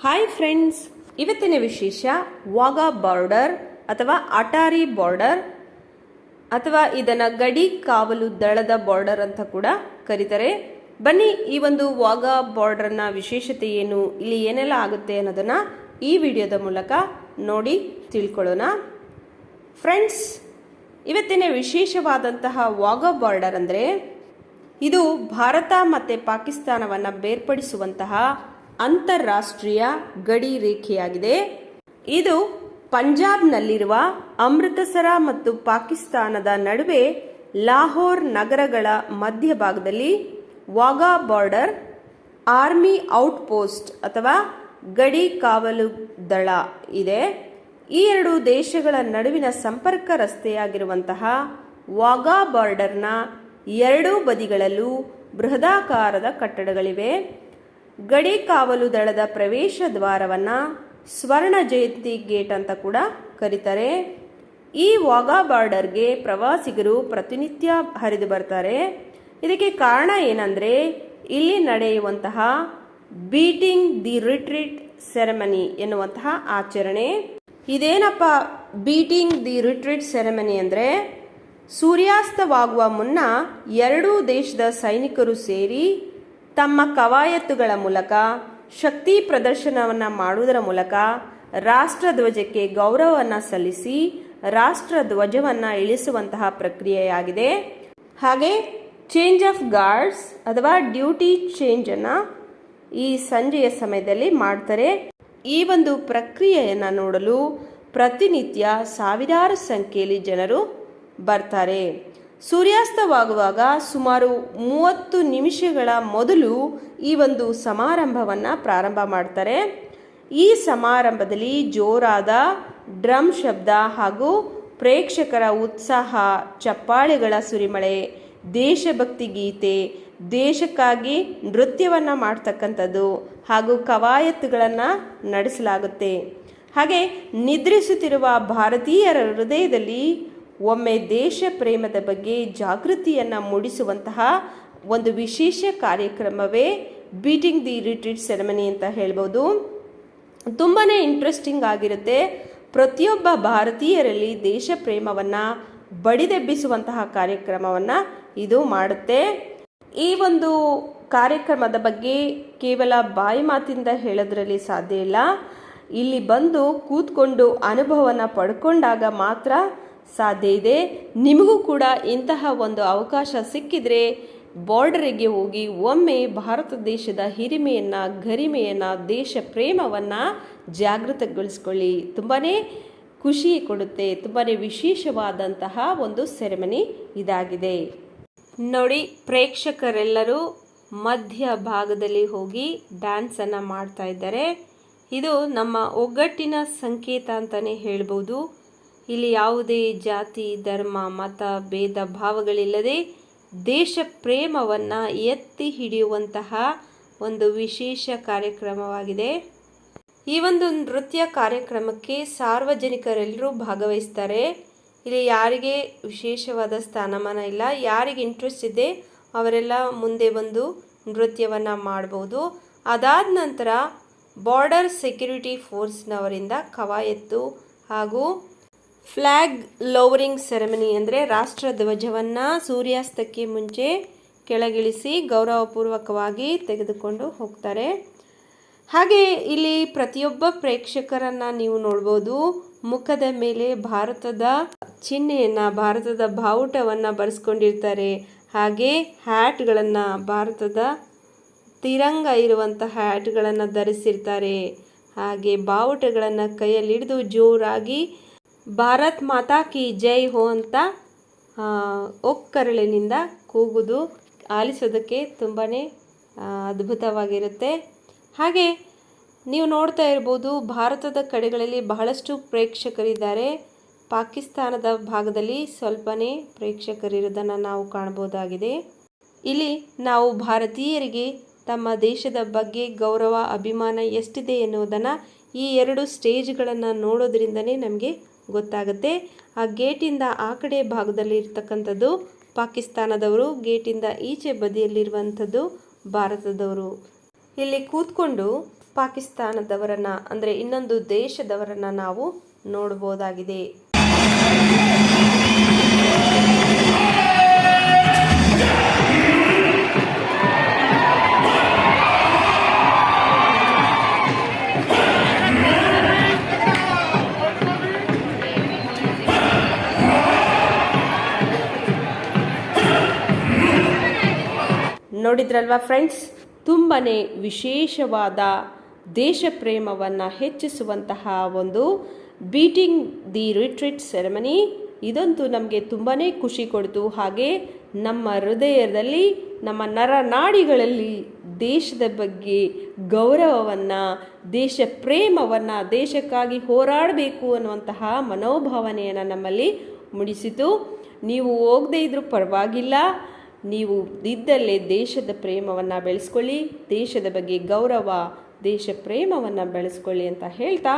Hi friends, ಇವತ್ತಿನ ವಿಶೇಷ Wagah border ಅಥವಾ ಅಟಾರಿ ಬಾರ್ಡರ್ ಅಥವಾ ಇದನ್ನು ಗಡಿ ಕಾವಲು ದಳದ ಬಾರ್ಡರ್ ಅಂತ ಕೂಡ ಕರೀತಾರೆ. ಬನ್ನಿ, ಈ ಒಂದು ವಾಘಾ ಬಾರ್ಡರ್ನ ವಿಶೇಷತೆ ಏನು, ಇಲ್ಲಿ ಏನೆಲ್ಲ ಆಗುತ್ತೆ ಅನ್ನೋದನ್ನು ಈ ವಿಡಿಯೋದ ಮೂಲಕ ನೋಡಿ ತಿಳ್ಕೊಳ್ಳೋಣ. ಫ್ರೆಂಡ್ಸ್, ಇವತ್ತಿನ ವಿಶೇಷವಾದಂತಹ ವಾಘಾ ಬಾರ್ಡರ್ ಅಂದರೆ ಇದು ಭಾರತ ಮತ್ತು ಪಾಕಿಸ್ತಾನವನ್ನು ಬೇರ್ಪಡಿಸುವಂತಹ ಅಂತಾರಾಷ್ಟ್ರೀಯ ಗಡಿ ರೇಖೆಯಾಗಿದೆ. ಇದು ಪಂಜಾಬ್ನಲ್ಲಿರುವ ಅಮೃತಸರ ಮತ್ತು ಪಾಕಿಸ್ತಾನದ ನಡುವೆ ಲಾಹೋರ್ ನಗರಗಳ ಮಧ್ಯಭಾಗದಲ್ಲಿ ವಾಘಾ ಬಾರ್ಡರ್ ಆರ್ಮಿ ಔಟ್ಪೋಸ್ಟ್ ಅಥವಾ ಗಡಿ ಕಾವಲು ದಳ ಇದೆ. ಈ ಎರಡು ದೇಶಗಳ ನಡುವಿನ ಸಂಪರ್ಕ ರಸ್ತೆಯಾಗಿರುವಂತಹ ವಾಘಾ ಬಾರ್ಡರ್ನ ಎರಡೂ ಬದಿಗಳಲ್ಲೂ ಬೃಹದಾಕಾರದ ಕಟ್ಟಡಗಳಿವೆ. ಗಡಿ ಕಾವಲು ದಳದ ಪ್ರವೇಶ ದ್ವಾರವನ್ನು ಸ್ವರ್ಣ ಜಯಂತಿ ಗೇಟ್ ಅಂತ ಕೂಡ ಕರೀತಾರೆ. ಈ ವಾಘಾ ಬಾರ್ಡರ್ಗೆ ಪ್ರವಾಸಿಗರು ಪ್ರತಿನಿತ್ಯ ಹರಿದು ಬರ್ತಾರೆ. ಇದಕ್ಕೆ ಕಾರಣ ಏನಂದರೆ ಇಲ್ಲಿ ನಡೆಯುವಂತಹ ಬೀಟಿಂಗ್ ದಿ ರಿಟ್ರೀಟ್ ಸೆರೆಮನಿ ಎನ್ನುವಂತಹ ಆಚರಣೆ. ಇದೇನಪ್ಪ ಬೀಟಿಂಗ್ ದಿ ರಿಟ್ರೀಟ್ ಸೆರೆಮನಿ ಅಂದರೆ, ಸೂರ್ಯಾಸ್ತವಾಗುವ ಮುನ್ನ ಎರಡೂ ದೇಶದ ಸೈನಿಕರು ಸೇರಿ ತಮ್ಮ ಕವಾಯತುಗಳ ಮೂಲಕ ಶಕ್ತಿ ಪ್ರದರ್ಶನವನ್ನು ಮಾಡುವುದರ ಮೂಲಕ ರಾಷ್ಟ್ರಧ್ವಜಕ್ಕೆ ಗೌರವವನ್ನು ಸಲ್ಲಿಸಿ ರಾಷ್ಟ್ರ ಧ್ವಜವನ್ನು ಇಳಿಸುವಂತಹ ಪ್ರಕ್ರಿಯೆಯಾಗಿದೆ. ಹಾಗೆ ಚೇಂಜ್ ಆಫ್ ಗಾರ್ಡ್ಸ್ ಅಥವಾ ಡ್ಯೂಟಿ ಚೇಂಜನ್ನು ಈ ಸಂಜೆಯ ಸಮಯದಲ್ಲಿ ಮಾಡ್ತಾರೆ. ಈ ಒಂದು ಪ್ರಕ್ರಿಯೆಯನ್ನು ನೋಡಲು ಪ್ರತಿನಿತ್ಯ ಸಾವಿರಾರು ಸಂಖ್ಯೆಯಲ್ಲಿ ಜನರು ಬರ್ತಾರೆ. ಸೂರ್ಯಾಸ್ತವಾಗುವಾಗ ಸುಮಾರು 30 ನಿಮಿಷಗಳ ಮೊದಲು ಈ ಒಂದು ಸಮಾರಂಭವನ್ನು ಪ್ರಾರಂಭ ಮಾಡ್ತಾರೆ. ಈ ಸಮಾರಂಭದಲ್ಲಿ ಜೋರಾದ ಡ್ರಮ್ ಶಬ್ದ ಹಾಗೂ ಪ್ರೇಕ್ಷಕರ ಉತ್ಸಾಹ, ಚಪ್ಪಾಳೆಗಳ ಸುರಿಮಳೆ, ದೇಶಭಕ್ತಿ ಗೀತೆ, ದೇಶಕ್ಕಾಗಿ ನೃತ್ಯವನ್ನು ಮಾಡ್ತಕ್ಕಂಥದ್ದು ಹಾಗೂ ಕವಾಯತುಗಳನ್ನು ನಡೆಸಲಾಗುತ್ತೆ. ಹಾಗೆ ನಿದ್ರಿಸುತ್ತಿರುವ ಭಾರತೀಯರ ಹೃದಯದಲ್ಲಿ ಒಮ್ಮೆ ದೇಶ ಪ್ರೇಮದ ಬಗ್ಗೆ ಜಾಗೃತಿಯನ್ನು ಮೂಡಿಸುವಂತಹ ಒಂದು ವಿಶೇಷ ಕಾರ್ಯಕ್ರಮವೇ ಬೀಟಿಂಗ್ ದಿ ರಿಟ್ರೀಟ್ ಸೆರೆಮನಿ ಅಂತ ಹೇಳ್ಬೋದು. ತುಂಬಾ ಇಂಟ್ರೆಸ್ಟಿಂಗ್ ಆಗಿರುತ್ತೆ. ಪ್ರತಿಯೊಬ್ಬ ಭಾರತೀಯರಲ್ಲಿ ದೇಶ ಪ್ರೇಮವನ್ನು ಬಡಿದೆಬ್ಬಿಸುವಂತಹ ಕಾರ್ಯಕ್ರಮವನ್ನು ಇದು ಮಾಡುತ್ತೆ. ಈ ಒಂದು ಕಾರ್ಯಕ್ರಮದ ಬಗ್ಗೆ ಕೇವಲ ಬಾಯಿ ಮಾತಿಂದ ಹೇಳೋದ್ರಲ್ಲಿ ಸಾಧ್ಯ ಇಲ್ಲ. ಇಲ್ಲಿ ಬಂದು ಕೂತ್ಕೊಂಡು ಅನುಭವವನ್ನು ಪಡ್ಕೊಂಡಾಗ ಮಾತ್ರ ಸಾಧ್ಯ ಇದೆ. ನಿಮಗೂ ಕೂಡ ಇಂತಹ ಒಂದು ಅವಕಾಶ ಸಿಕ್ಕಿದರೆ ಬಾರ್ಡರಿಗೆ ಹೋಗಿ ಒಮ್ಮೆ ಭಾರತ ದೇಶದ ಹಿರಿಮೆಯನ್ನು, ಗರಿಮೆಯನ್ನು, ದೇಶ ಪ್ರೇಮವನ್ನು ಜಾಗೃತಗೊಳಿಸ್ಕೊಳ್ಳಿ. ತುಂಬಾ ಖುಷಿ ಕೊಡುತ್ತೆ. ತುಂಬಾ ವಿಶೇಷವಾದಂತಹ ಒಂದು ಸೆರೆಮನಿ ಇದಾಗಿದೆ. ನೋಡಿ, ಪ್ರೇಕ್ಷಕರೆಲ್ಲರೂ ಮಧ್ಯ ಭಾಗದಲ್ಲಿ ಹೋಗಿ ಡ್ಯಾನ್ಸನ್ನು ಮಾಡ್ತಾ ಇದ್ದಾರೆ. ಇದು ನಮ್ಮ ಒಗ್ಗಟ್ಟಿನ ಸಂಕೇತ ಅಂತಲೇ ಹೇಳ್ಬೋದು. ಇಲ್ಲಿ ಯಾವುದೇ ಜಾತಿ, ಧರ್ಮ, ಮತ, ಭೇದ ಭಾವಗಳಿಲ್ಲದೆ ದೇಶ ಪ್ರೇಮವನ್ನು ಎತ್ತಿ ಹಿಡಿಯುವಂತಹ ಒಂದು ವಿಶೇಷ ಕಾರ್ಯಕ್ರಮವಾಗಿದೆ. ಈ ಒಂದು ನೃತ್ಯ ಕಾರ್ಯಕ್ರಮಕ್ಕೆ ಸಾರ್ವಜನಿಕರೆಲ್ಲರೂ ಭಾಗವಹಿಸ್ತಾರೆ. ಇಲ್ಲಿ ಯಾರಿಗೆ ವಿಶೇಷವಾದ ಸ್ಥಾನಮಾನ ಇಲ್ಲ. ಯಾರಿಗೆ ಇಂಟ್ರೆಸ್ಟ್ ಇದೆ ಅವರೆಲ್ಲ ಮುಂದೆ ಬಂದು ನೃತ್ಯವನ್ನು ಮಾಡ್ಬೋದು. ಅದಾದ ನಂತರ ಬಾರ್ಡರ್ ಸೆಕ್ಯೂರಿಟಿ ಫೋರ್ಸ್ನವರಿಂದ ಕವಾಯತ್ತು ಹಾಗೂ ಫ್ಲ್ಯಾಗ್ ಲೋವರಿಂಗ್ ಸೆರೆಮನಿ ಅಂದರೆ ರಾಷ್ಟ್ರ ಧ್ವಜವನ್ನು ಸೂರ್ಯಾಸ್ತಕ್ಕೆ ಮುಂಚೆ ಕೆಳಗಿಳಿಸಿ ಗೌರವಪೂರ್ವಕವಾಗಿ ತೆಗೆದುಕೊಂಡು ಹೋಗ್ತಾರೆ. ಹಾಗೆ ಇಲ್ಲಿ ಪ್ರತಿಯೊಬ್ಬ ಪ್ರೇಕ್ಷಕರನ್ನು ನೀವು ನೋಡ್ಬೋದು. ಮುಖದ ಮೇಲೆ ಭಾರತದ ಚಿಹ್ನೆಯನ್ನು, ಭಾರತದ ಬಾವುಟವನ್ನು ಬರೆಸ್ಕೊಂಡಿರ್ತಾರೆ. ಹಾಗೆ ಹ್ಯಾಟ್ಗಳನ್ನು, ಭಾರತದ ತಿರಂಗ ಇರುವಂಥ ಹ್ಯಾಟ್ಗಳನ್ನು ಧರಿಸಿರ್ತಾರೆ. ಹಾಗೆ ಬಾವುಟಗಳನ್ನು ಕೈಯಲ್ಲಿ ಹಿಡಿದು ಜೋರಾಗಿ ಭಾರತ್ ಮಾತಾ ಕಿ ಜೈ ಹೋ ಅಂತ ಒಕ್ಕರಳಿನಿಂದ ಕೂಗುದು ಆಲಿಸೋದಕ್ಕೆ ತುಂಬಾ ಅದ್ಭುತವಾಗಿರುತ್ತೆ. ಹಾಗೆ ನೀವು ನೋಡ್ತಾ ಇರ್ಬೋದು, ಭಾರತದ ಕಡೆಗಳಲ್ಲಿ ಬಹಳಷ್ಟು ಪ್ರೇಕ್ಷಕರಿದ್ದಾರೆ. ಪಾಕಿಸ್ತಾನದ ಭಾಗದಲ್ಲಿ ಸ್ವಲ್ಪನೇ ಪ್ರೇಕ್ಷಕರಿರೋದನ್ನು ನಾವು ಕಾಣ್ಬೋದಾಗಿದೆ. ಇಲ್ಲಿ ನಾವು ಭಾರತೀಯರಿಗೆ ತಮ್ಮ ದೇಶದ ಬಗ್ಗೆ ಗೌರವ, ಅಭಿಮಾನ ಎಷ್ಟಿದೆ ಎನ್ನುವುದನ್ನು ಈ ಎರಡು ಸ್ಟೇಜ್ಗಳನ್ನು ನೋಡೋದ್ರಿಂದನೇ ನಮಗೆ ಗೊತ್ತಾಗುತ್ತೆ. ಆ ಗೇಟಿಂದ ಆ ಕಡೆ ಭಾಗದಲ್ಲಿ ಇರ್ತಕ್ಕಂಥದ್ದು ಪಾಕಿಸ್ತಾನದವರು, ಗೇಟಿಂದ ಈಚೆ ಬದಿಯಲ್ಲಿರುವಂಥದ್ದು ಭಾರತದವರು. ಇಲ್ಲಿ ಕೂತ್ಕೊಂಡು ಪಾಕಿಸ್ತಾನದವರನ್ನು ಅಂದರೆ ಇನ್ನೊಂದು ದೇಶದವರನ್ನು ನಾವು ನೋಡ್ಬೋದಾಗಿದೆ. ನೋಡಿದ್ರಲ್ವಾ ಫ್ರೆಂಡ್ಸ್, ತುಂಬಾ ವಿಶೇಷವಾದ ದೇಶ ಪ್ರೇಮವನ್ನು ಹೆಚ್ಚಿಸುವಂತಹ ಒಂದು ಬೀಟಿಂಗ್ ದಿ ರಿಟ್ರೀಟ್ ಸೆರೆಮನಿ. ಇದಂತೂ ನಮಗೆ ತುಂಬಾ ಖುಷಿ ಕೊಡ್ತು. ಹಾಗೆ ನಮ್ಮ ಹೃದಯದಲ್ಲಿ, ನಮ್ಮ ನರನಾಡಿಗಳಲ್ಲಿ ದೇಶದ ಬಗ್ಗೆ ಗೌರವವನ್ನು, ದೇಶ ಪ್ರೇಮವನ್ನು, ದೇಶಕ್ಕಾಗಿ ಹೋರಾಡಬೇಕು ಅನ್ನುವಂತಹ ಮನೋಭಾವನೆಯನ್ನು ನಮ್ಮಲ್ಲಿ ಮೂಡಿಸಿತು. ನೀವು ಹೋಗದೇ ಇದ್ರೂ ಪರವಾಗಿಲ್ಲ, ನೀವು ಇದ್ದಲ್ಲೇ ದೇಶದ ಪ್ರೇಮವನ್ನು ಬೆಳೆಸ್ಕೊಳ್ಳಿ, ದೇಶದ ಬಗ್ಗೆ ಗೌರವ, ದೇಶ ಪ್ರೇಮವನ್ನು ಬೆಳೆಸ್ಕೊಳ್ಳಿ ಅಂತ ಹೇಳ್ತಾ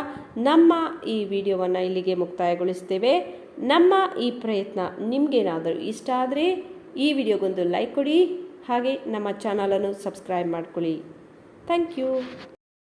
ನಮ್ಮ ಈ ವಿಡಿಯೋವನ್ನು ಇಲ್ಲಿಗೆ ಮುಕ್ತಾಯಗೊಳಿಸ್ತೇವೆ. ನಮ್ಮ ಈ ಪ್ರಯತ್ನ ನಿಮಗೇನಾದರೂ ಇಷ್ಟ ಆದರೆ ಈ ವಿಡಿಯೋಗೊಂದು ಲೈಕ್ ಕೊಡಿ, ಹಾಗೆ ನಮ್ಮ ಚಾನಲನ್ನು ಸಬ್ಸ್ಕ್ರೈಬ್ ಮಾಡ್ಕೊಳ್ಳಿ. Thank you.